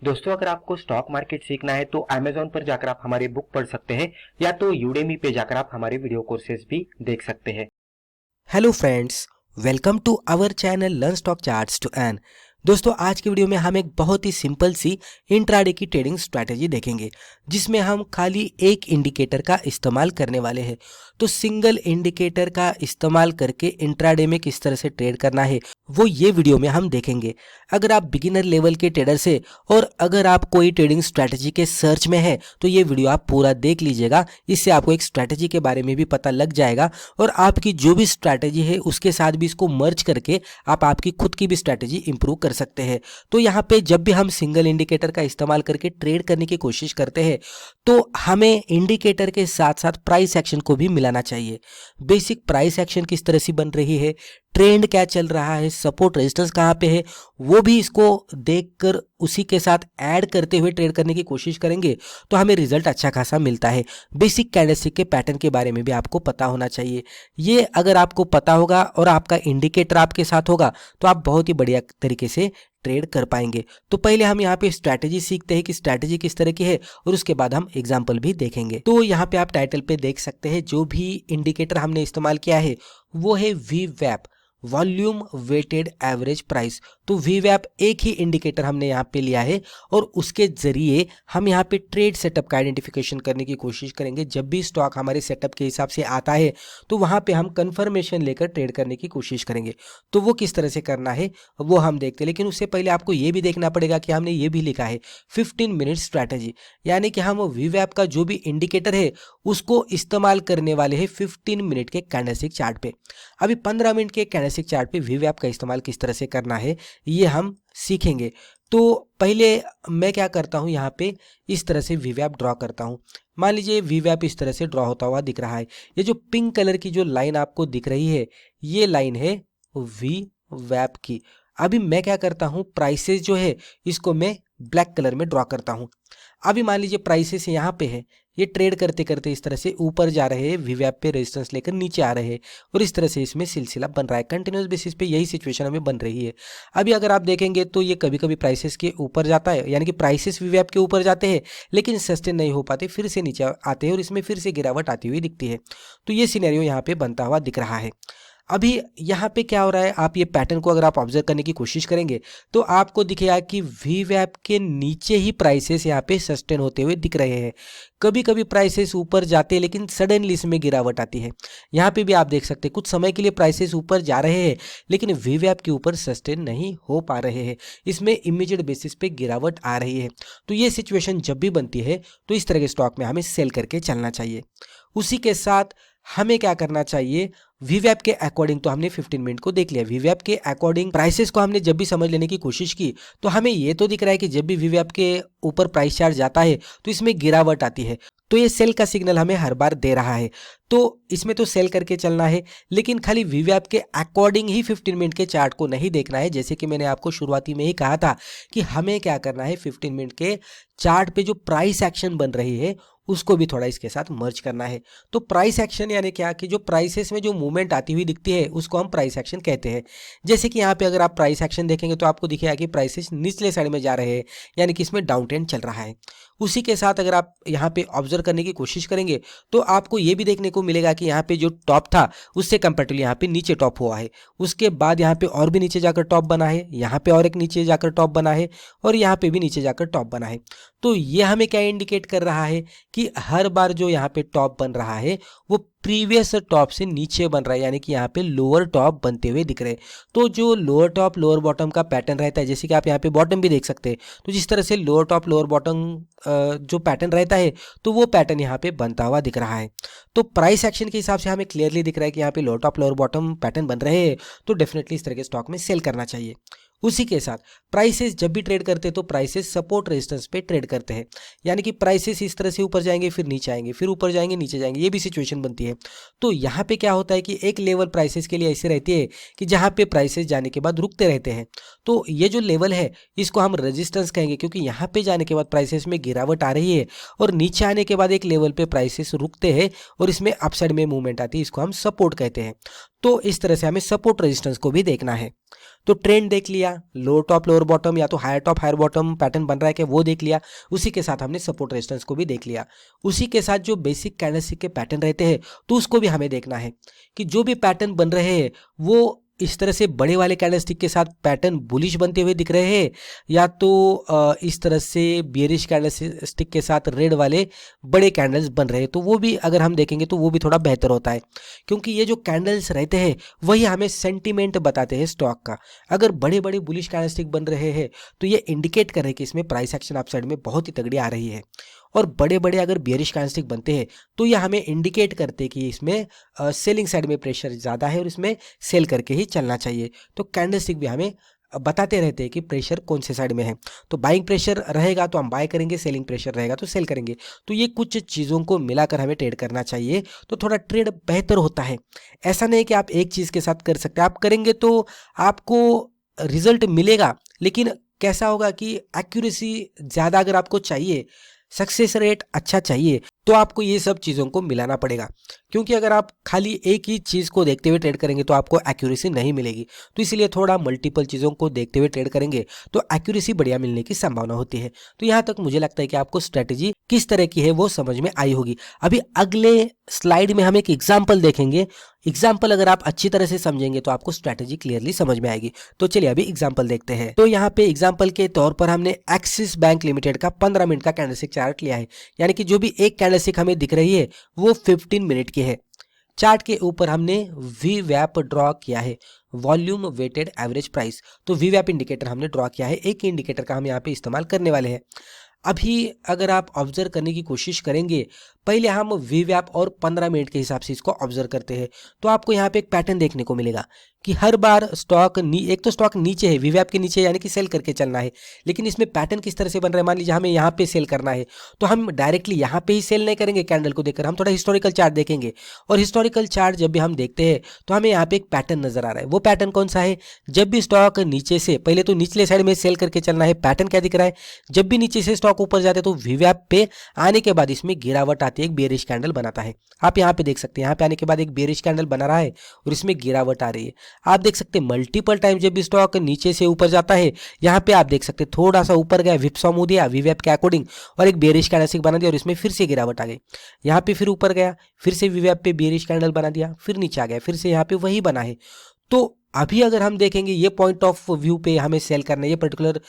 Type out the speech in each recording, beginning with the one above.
दोस्तों, अगर आपको स्टॉक मार्केट सीखना है तो Amazon पर जाकर आप हमारे बुक पढ़ सकते हैं या तो Udemy पे जाकर आप हमारे वीडियो कोर्सेज भी देख सकते हैं। Hello friends, welcome to our channel learn stock charts to earn. दोस्तों, आज की वीडियो में हम एक बहुत ही सिंपल सी इंट्राडे की ट्रेडिंग स्ट्रैटेजी देखेंगे जिसमें हम खाली एक इंडिकेटर का इस्तेमाल करने वाले हैं। तो सिंगल इंडिकेटर का इस्तेमाल करके इंट्राडे में किस तरह से ट्रेड करना है वो ये वीडियो में हम देखेंगे। अगर आप बिगिनर लेवल के ट्रेडर से और अगर आप कोई ट्रेडिंग स्ट्रैटेजी के सर्च में है तो ये वीडियो आप पूरा देख लीजिएगा। इससे आपको एक स्ट्रैटेजी के बारे में भी पता लग जाएगा और आपकी जो भी स्ट्रैटेजी है उसके साथ भी इसको मर्ज करके आप आपकी खुद की भी स्ट्रैटेजी इंप्रूव कर सकते हैं। तो यहाँ पे जब भी हम सिंगल इंडिकेटर का इस्तेमाल करके ट्रेड करने की कोशिश करते हैं तो हमें इंडिकेटर के साथ साथ प्राइस एक्शन को भी मिलाना चाहिए। बेसिक प्राइस एक्शन किस तरह से बन रही है, ट्रेंड क्या चल रहा है, सपोर्ट रेजिस्टेंस कहाँ पे है, वो भी इसको देखकर उसी के साथ ऐड करते हुए ट्रेड करने की कोशिश करेंगे तो हमें रिजल्ट अच्छा खासा मिलता है। बेसिक कैंडलस्टिक के पैटर्न के बारे में भी आपको पता होना चाहिए। ये अगर आपको पता होगा और आपका इंडिकेटर आपके साथ होगा तो आप बहुत ही बढ़िया तरीके से ट्रेड कर पाएंगे। तो पहले हम यहाँ पे स्ट्रैटेजी सीखते हैं कि स्ट्रैटेजी किस तरह की है और उसके बाद हम एग्जाम्पल भी देखेंगे। तो यहाँ पे आप टाइटल पे देख सकते हैं जो भी इंडिकेटर हमने इस्तेमाल किया है वो है VWAP, volume weighted average price. तो VWAP एक ही इंडिकेटर हमने यहाँ पे लिया है और उसके जरिए हम यहाँ पे ट्रेड सेटअप का आइडेंटिफिकेशन करने की कोशिश करेंगे। जब भी स्टॉक हमारे सेटअप के हिसाब से आता है तो वहाँ पे हम कंफर्मेशन लेकर ट्रेड करने की कोशिश करेंगे। तो वो किस तरह से करना है वो हम देखते हैं, लेकिन उससे पहले आपको ये भी देखना पड़ेगा कि हमने ये भी लिखा है 15 मिनट स्ट्रैटेजी, यानी कि हम VWAP का जो भी इंडिकेटर है उसको इस्तेमाल करने वाले हैं 15 मिनट के कैंडलस्टिक चार्ट पे। अभी 15 मिनट के कैंडलस्टिक चार्ट पे VWAP का इस्तेमाल किस तरह से करना है ये हम सीखेंगे। तो पहले मैं क्या करता हूँ, यहाँ पे इस तरह से VWAP ड्रॉ करता हूँ। मान लीजिए VWAP इस तरह से ड्रॉ होता हुआ दिख रहा है। ये जो पिंक कलर की जो लाइन आपको दिख रही है ये लाइन है VWAP की। अभी मैं क्या करता हूँ, प्राइसेस जो है इसको मैं ब्लैक कलर में ड्रॉ करता हूँ। अभी मान लीजिए प्राइसेस यहाँ पे है, ये ट्रेड करते करते इस तरह से ऊपर जा रहे हैं, VWAP पे रेजिस्टेंस लेकर नीचे आ रहे हैं और इस तरह से इसमें सिलसिला बन रहा है। कंटिन्यूस बेसिस पे यही सिचुएशन हमें बन रही है। अभी अगर आप देखेंगे तो ये कभी कभी प्राइसेस के ऊपर जाता है, यानी कि प्राइसेस VWAP के ऊपर जाते हैं लेकिन सस्टेन नहीं हो पाते, फिर से नीचे आते हैं और इसमें फिर से गिरावट आती हुई दिखती है। तो ये सिनेरियो यहाँ पे बनता हुआ दिख रहा है। अभी यहाँ पे क्या हो रहा है, आप ये पैटर्न को अगर आप ऑब्जर्व करने की कोशिश करेंगे तो आपको दिखेगा कि VWAP के नीचे ही प्राइसेस यहाँ पे सस्टेन होते हुए दिख रहे हैं। कभी कभी प्राइसेस ऊपर जाते हैं लेकिन सडनली इसमें गिरावट आती है। यहाँ पे भी आप देख सकते हैं कुछ समय के लिए प्राइसेस ऊपर जा रहे हैं लेकिन VWAP के ऊपर सस्टेन नहीं हो पा रहे हैं, इसमें इमीडिएट बेसिस पे गिरावट आ रही है। तो ये सिचुएशन जब भी बनती है तो इस तरह के स्टॉक में हमें सेल करके चलना चाहिए। उसी के साथ हमें क्या करना चाहिए, VWAP के अकॉर्डिंग तो हमने 15 मिनट को देख लिया। VWAP के अकॉर्डिंग प्राइसेस को हमने जब भी समझ लेने की कोशिश की तो हमें ये तो दिख रहा है कि जब भी VWAP के ऊपर प्राइस चार्ट जाता है तो इसमें गिरावट आती है, तो ये सेल का सिग्नल हमें हर बार दे रहा है। तो इसमें तो सेल करके चलना है, लेकिन खाली VWAP के अकॉर्डिंग ही 15 मिनट के चार्ट को नहीं देखना है। जैसे कि मैंने आपको शुरुआती में ही कहा था कि हमें क्या करना है, 15 मिनट के चार्ट पे जो प्राइस एक्शन बन रही है उसको भी थोड़ा इसके साथ मर्ज करना है। तो प्राइस एक्शन यानी क्या कि जो प्राइसेस में जो मूवमेंट आती हुई दिखती है उसको हम प्राइस एक्शन कहते हैं। जैसे कि यहाँ पे अगर आप प्राइस एक्शन देखेंगे तो आपको दिखेगा कि प्राइसेस निचले साइड में जा रहे हैं, यानी कि इसमें डाउन ट्रेंड चल रहा है। उसी के साथ अगर आप यहाँ पे ऑब्जर्व करने की कोशिश करेंगे तो आपको ये भी देखने को मिलेगा कि यहाँ पे जो टॉप था उससे कंपेरेटिवली यहाँ पे नीचे टॉप हुआ है। उसके बाद यहाँ पे और भी नीचे जाकर टॉप बना है, यहाँ पे और एक नीचे जाकर टॉप बना है और यहाँ पे भी नीचे जाकर टॉप बना है। तो ये हमें क्या इंडिकेट कर रहा है कि हर बार जो यहाँ पे टॉप बन रहा है वो प्रीवियस टॉप से नीचे बन रहा है, यानी कि यहाँ पे लोअर टॉप बनते हुए दिख रहे हैं। तो जो लोअर टॉप लोअर बॉटम का पैटर्न रहता है, जैसे कि आप यहाँ पे बॉटम भी देख सकते हैं, तो जिस तरह से लोअर टॉप लोअर बॉटम जो पैटर्न रहता है तो वो पैटर्न यहाँ पे बनता हुआ दिख रहा है। तो प्राइस एक्शन के हिसाब से हमें क्लियरली दिख रहा है कि यहाँ पे lower top lower bottom pattern बन रहे हैं, तो डेफिनेटली इस तरह के स्टॉक में सेल करना चाहिए। उसी के साथ प्राइसेस जब भी ट्रेड करते हैं तो प्राइसेस सपोर्ट रेजिस्टेंस पे ट्रेड करते हैं, यानी कि प्राइसेस इस तरह से ऊपर जाएंगे फिर नीचे आएंगे फिर ऊपर जाएंगे नीचे जाएंगे, ये भी सिचुएशन बनती है। तो यहाँ पे क्या होता है कि एक लेवल प्राइसेस के लिए ऐसे रहती है कि जहाँ पे प्राइसेस जाने के बाद रुकते रहते हैं। तो ये जो लेवल है इसको हम रेजिस्टेंस कहेंगे, क्योंकि यहाँ पे जाने के बाद प्राइसेस में गिरावट आ रही है और नीचे आने के बाद एक लेवल पे प्राइसेस रुकते हैं और इसमें अपसाइड में मूवमेंट आती है, इसको हम सपोर्ट कहते हैं। तो इस तरह से हमें सपोर्ट रेजिस्टेंस को भी देखना है। तो ट्रेंड देख लिया, लोअर टॉप लोअर बॉटम या तो higher top higher bottom pattern बन रहा है क्या वो देख लिया, उसी के साथ हमने सपोर्ट रेजिस्टेंस को भी देख लिया, उसी के साथ जो बेसिक कैंडलस्टिक के पैटर्न रहते हैं तो उसको भी हमें देखना है कि जो भी पैटर्न बन रहे हैं वो इस तरह से बड़े वाले कैंडलस्टिक के साथ पैटर्न बुलिश बनते हुए दिख रहे हैं या तो इस तरह से बियरिश कैंडलस्टिक के साथ रेड वाले बड़े कैंडल्स बन रहे हैं, तो वो भी अगर हम देखेंगे तो वो भी थोड़ा बेहतर होता है, क्योंकि ये जो कैंडल्स रहते हैं वही हमें सेंटीमेंट बताते हैं स्टॉक का। अगर बड़े बड़े बुलिश कैंडलस्टिक बन रहे हैं तो ये इंडिकेट कर रहे हैं कि इसमें प्राइस एक्शन अपसाइड में बहुत ही तगड़ी आ रही है, और बड़े बड़े अगर बियरिश कैंडलस्टिक बनते हैं तो ये हमें इंडिकेट करते हैं कि इसमें सेलिंग साइड में प्रेशर ज़्यादा है और इसमें सेल करके ही चलना चाहिए। तो कैंडलस्टिक भी हमें बताते रहते हैं कि प्रेशर कौन से साइड में है, तो बाइंग प्रेशर रहेगा तो हम बाय करेंगे, सेलिंग प्रेशर रहेगा तो सेल करेंगे। तो ये कुछ चीज़ों को मिलाकर हमें ट्रेड करना चाहिए तो थोड़ा ट्रेड बेहतर होता है। ऐसा नहीं कि आप एक चीज़ के साथ कर सकते हैं, आप करेंगे तो आपको रिजल्ट मिलेगा, लेकिन कैसा होगा कि एक्यूरेसी ज़्यादा अगर आपको चाहिए, सक्सेस रेट अच्छा चाहिए, तो आपको ये सब चीज़ों को मिलाना पड़ेगा, क्योंकि अगर आप खाली एक ही चीज़ को देखते हुए ट्रेड करेंगे तो आपको एक्यूरेसी नहीं मिलेगी। तो इसलिए थोड़ा मल्टीपल चीज़ों को देखते हुए ट्रेड करेंगे तो एक्यूरेसी बढ़िया मिलने की संभावना होती है। तो यहाँ तक मुझे लगता है कि आपको स्ट्रेटेजी किस तरह की है वो समझ में आई होगी। अभी अगले स्लाइड में हम एक एग्जाम्पल देखेंगे, एग्जाम्पल अगर आप अच्छी तरह से समझेंगे तो आपको स्ट्रेटेजी क्लियरली समझ में आएगी। तो चलिए अभी एग्जाम्पल देखते हैं। तो यहाँ पे एग्जाम्पल के तौर पर हमने एक्सिस बैंक लिमिटेड का 15 मिनट का कैंडलस्टिक चार्ट लिया है, यानी कि जो भी एक कैंडलस्टिक हमें दिख रही है वो 15 मिनट की है। चार्ट के ऊपर हमने वीवैप ड्रॉ किया है, वॉल्यूम वेटेड एवरेज प्राइस। तो वीवैप इंडिकेटर हमने ड्रॉ किया है, एक ही इंडिकेटर का हम यहाँ पे इस्तेमाल करने वाले हैं। अभी अगर आप ऑब्जर्व करने की कोशिश करेंगे, पहले हम वीवैप और 15 मिनट के हिसाब से इसको ऑब्जर्व करते हैं, तो आपको यहाँ पे एक पैटर्न देखने को मिलेगा कि हर बार स्टॉक एक तो स्टॉक नीचे है, वीवैप के नीचे, यानी कि सेल करके चलना है, लेकिन इसमें पैटर्न किस तरह से बन रहा है। मान लीजिए हमें यहाँ पे सेल करना है तो हम डायरेक्टली यहाँ पे ही सेल नहीं करेंगे कैंडल को देखकर, हम थोड़ा हिस्टोरिकल चार्ट देखेंगे, और हिस्टोरिकल चार्ट जब भी हम देखते हैं तो हमें यहाँ पे एक पैटर्न नजर आ रहा है। वो पैटर्न कौन सा है, जब भी स्टॉक नीचे से, पहले तो निचले साइड में सेल करके चलना है, पैटर्न क्या दिख रहा है, जब भी नीचे से स्टॉक ऊपर जाते हैं तो वीवैप पे आने के बाद इसमें गिरावट आती है, एक बेयरिश कैंडल बनाता है। आप यहाँ पे देख सकते हैं, यहाँ पे आने के बाद एक बेयरिश कैंडल बना रहा है और इसमें गिरावट आ रही है। आप देख सकते हैं मल्टीपल टाइम जब भी स्टॉक नीचे से ऊपर जाता है, यहाँ पे आप देख सकते हैं थोड़ा सा ऊपर गया, विप्सॉ मूव दिया वीवैप के अकॉर्डिंग और एक बेयरिश कैंडल बना दिया और इसमें फिर से गिरावट आ गई। यहाँ पे फिर ऊपर गया, फिर से वीवैप पे बेयरिश कैंडल बना दिया, फिर नीचे आ गया, फिर से यहाँ पे वही बना है। तो अभी अगर हम देखेंगे ये पॉइंट ऑफ व्यू पे हमें सेल करना है, ये पर्टिकुलर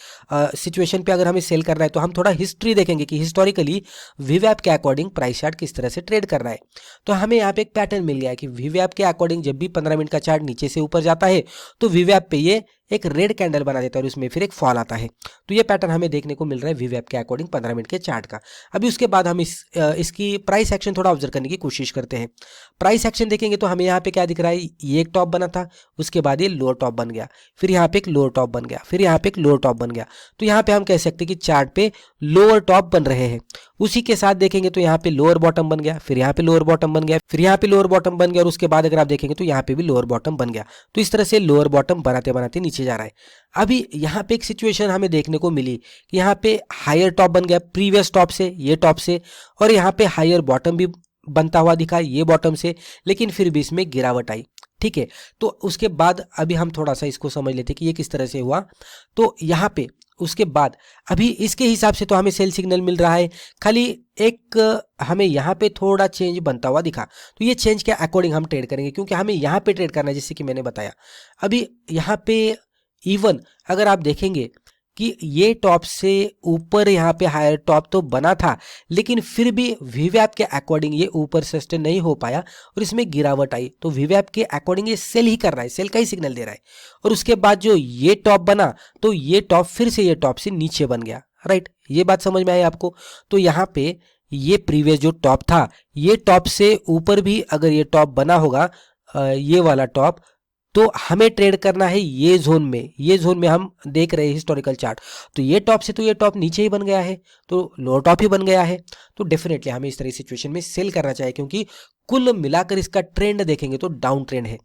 सिचुएशन पे अगर हमें सेल करना है तो हम थोड़ा हिस्ट्री देखेंगे कि हिस्टोरिकली वीवैप के अकॉर्डिंग प्राइस चार्ट किस तरह से ट्रेड कर रहा है। तो हमें यहाँ पे एक पैटर्न मिल गया है कि वीवैप के अकॉर्डिंग जब भी 15 मिनट का चार्ट नीचे से ऊपर जाता है तो वीवैप पे ये एक रेड कैंडल बना देता है और उसमें फिर एक फॉल आता है। तो ये पैटर्न हमें देखने को मिल रहा है वीवैप के अकॉर्डिंग 15 मिनट के चार्ट का। अभी उसके बाद हम इसकी प्राइस एक्शन थोड़ा ऑब्जर्व करने की कोशिश करते हैं। प्राइस एक्शन देखेंगे तो हमें यहाँ पे क्या दिख रहा है, ये एक टॉप बना था, उसके बाद ये लोअर टॉप बन गया, फिर यहाँ पे एक लोअर टॉप बन गया, फिर यहाँ पे एक लोअर टॉप बन गया। तो यहाँ पे हम कह सकते हैं कि चार्ट पे लोअर टॉप बन रहे हैं। उसी के साथ देखेंगे तो यहाँ पे लोअर बॉटम बन गया, फिर यहाँ पे लोअर बॉटम बन गया, फिर यहाँ पे लोअर बॉटम बन गया और उसके बाद अगर आप देखेंगे तो यहाँ पे भी लोअर बॉटम बन गया। तो इस तरह से लोअर बॉटम बनाते बनाते नीचे जा रहा है। अभी यहाँ पे एक सिचुएशन हमें देखने को मिली कि यहाँ पे हायर टॉप बन गया प्रीवियस टॉप से, ये टॉप से, और यहाँ पे हायर बॉटम भी बनता हुआ दिखा ये बॉटम से, लेकिन फिर भी इसमें गिरावट आई। ठीक है, तो उसके बाद अभी हम थोड़ा सा इसको समझ लेते कि ये किस तरह से हुआ। तो यहाँ पे उसके बाद अभी इसके हिसाब से तो हमें सेल सिग्नल मिल रहा है, खाली एक हमें यहाँ पे थोड़ा चेंज बनता हुआ दिखा। तो ये चेंज के अकॉर्डिंग हम ट्रेड करेंगे, क्योंकि हमें यहाँ पे ट्रेड करना है, जैसे कि मैंने बताया। अभी यहाँ पे इवन अगर आप देखेंगे कि ये टॉप से ऊपर यहाँ पे हायर टॉप तो बना था, लेकिन फिर भी वीवैप के अकॉर्डिंग ये ऊपर सस्टेन नहीं हो पाया और इसमें गिरावट आई। तो वीवैप के अकॉर्डिंग ये सेल ही कर रहा है, सेल का ही सिग्नल दे रहा है। और उसके बाद जो ये टॉप बना तो ये टॉप फिर से ये टॉप से नीचे बन गया। राइट, ये बात समझ में आई आपको। तो यहाँ पे ये प्रीवियस जो टॉप था, ये टॉप से ऊपर भी अगर ये टॉप बना होगा, ये वाला टॉप, तो हमें ट्रेड करना है ये जोन में। ये जोन में हम देख रहे हैं हिस्टोरिकल चार्ट, तो ये टॉप से तो ये टॉप नीचे ही बन गया है, तो लोअर टॉप ही बन गया है। तो डेफिनेटली हमें इस तरह की सिचुएशन में सेल करना चाहिए, क्योंकि कुल मिलाकर इसका ट्रेंड देखेंगे तो डाउन ट्रेंड है।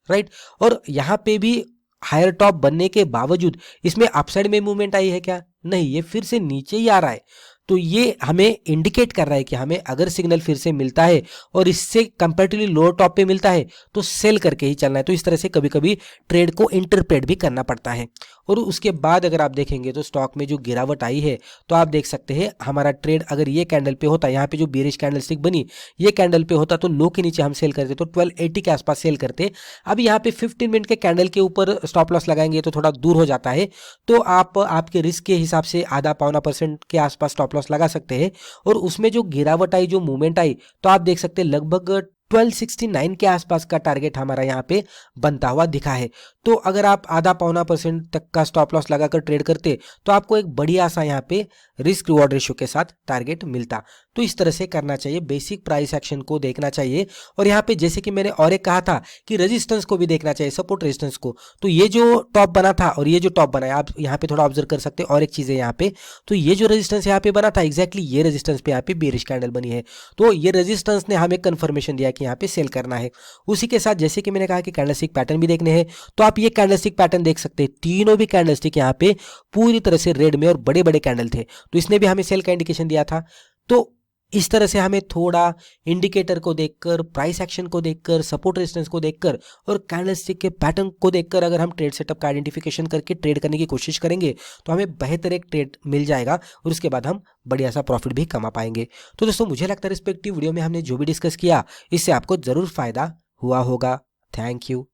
राइट, और यहाँ पे भी हायर टॉप बनने के बावजूद इसमें अपसाइड में मूवमेंट आई है क्या? नहीं, ये फिर से नीचे ही आ रहा है। तो ये हमें इंडिकेट कर रहा है कि हमें अगर सिग्नल फिर से मिलता है और इससे कंपैरेटिवली लोअर टॉप पे मिलता है तो सेल करके ही चलना है। तो इस तरह से कभी कभी ट्रेड को इंटरप्रेट भी करना पड़ता है। और उसके बाद अगर आप देखेंगे तो स्टॉक में जो गिरावट आई है तो आप देख सकते हैं हमारा ट्रेड अगर ये कैंडल पे होता, यहाँ पे जो बेरिश कैंडलस्टिक बनी ये कैंडल पे होता तो लो के नीचे हम सेल करते, तो 1280 के आसपास सेल करते। अब यहाँ पे 15 मिनट के कैंडल के ऊपर स्टॉप लॉस लगाएंगे तो थोड़ा दूर हो जाता है, तो आप आपके रिस्क के हिसाब से आधा पौना % के आसपास स्टॉप लॉस लगा सकते हैं। और उसमें जो गिरावट आई, जो मूवमेंट आई, तो आप देख सकते हैं लगभग 1269 के आसपास का टारगेट हमारा यहाँ पे बनता हुआ दिखा है। तो अगर आप आधा पौना % तक का स्टॉप लॉस लगाकर ट्रेड करते तो आपको एक बढ़िया सा यहाँ पे रिस्क रिवॉर्ड रेशियो के साथ टारगेट मिलता। तो इस तरह से करना चाहिए, बेसिक प्राइस एक्शन को देखना चाहिए। और यहाँ पे जैसे कि मैंने और एक कहा था कि रेजिस्टेंस को भी देखना चाहिए, सपोर्ट रेजिस्टेंस को। तो ये जो टॉप बना था और ये जो टॉप बना है, आप यहाँ पे थोड़ा ऑब्जर्व कर सकते हैं। और एक चीज है यहाँ पे, तो ये जो रेजिस्टेंस यहाँ पे बना था एग्जैक्टली ये रेजिस्टेंस पे यहाँ पे बेरिश कैंडल बनी है। तो ये रेजिस्टेंस ने हमें कंफर्मेशन दिया कि यहाँ पे सेल करना है। उसी के साथ जैसे कि मैंने कहा कि कैंडलस्टिक पैटर्न भी देखने हैं, तो आप ये कैंडलस्टिक पैटर्न देख सकते हैं। तीनों भी कैंडलस्टिक यहाँ पे पूरी तरह से रेड में और बड़े बड़े कैंडल थे, तो इसने भी हमें सेल का इंडिकेशन दिया था। तो इस तरह से हमें थोड़ा इंडिकेटर को देखकर, प्राइस एक्शन को देखकर, सपोर्ट रेजिस्टेंस को देखकर और कैंडलस्टिक के पैटर्न को देखकर अगर हम ट्रेड सेटअप का आइडेंटिफिकेशन करके ट्रेड करने की कोशिश करेंगे तो हमें बेहतर एक ट्रेड मिल जाएगा और उसके बाद हम बढ़िया सा प्रॉफिट भी कमा पाएंगे। तो दोस्तों मुझे लगता है रिस्पेक्टिव वीडियो में हमने जो भी डिस्कस किया इससे आपको जरूर फायदा हुआ होगा। Thank you.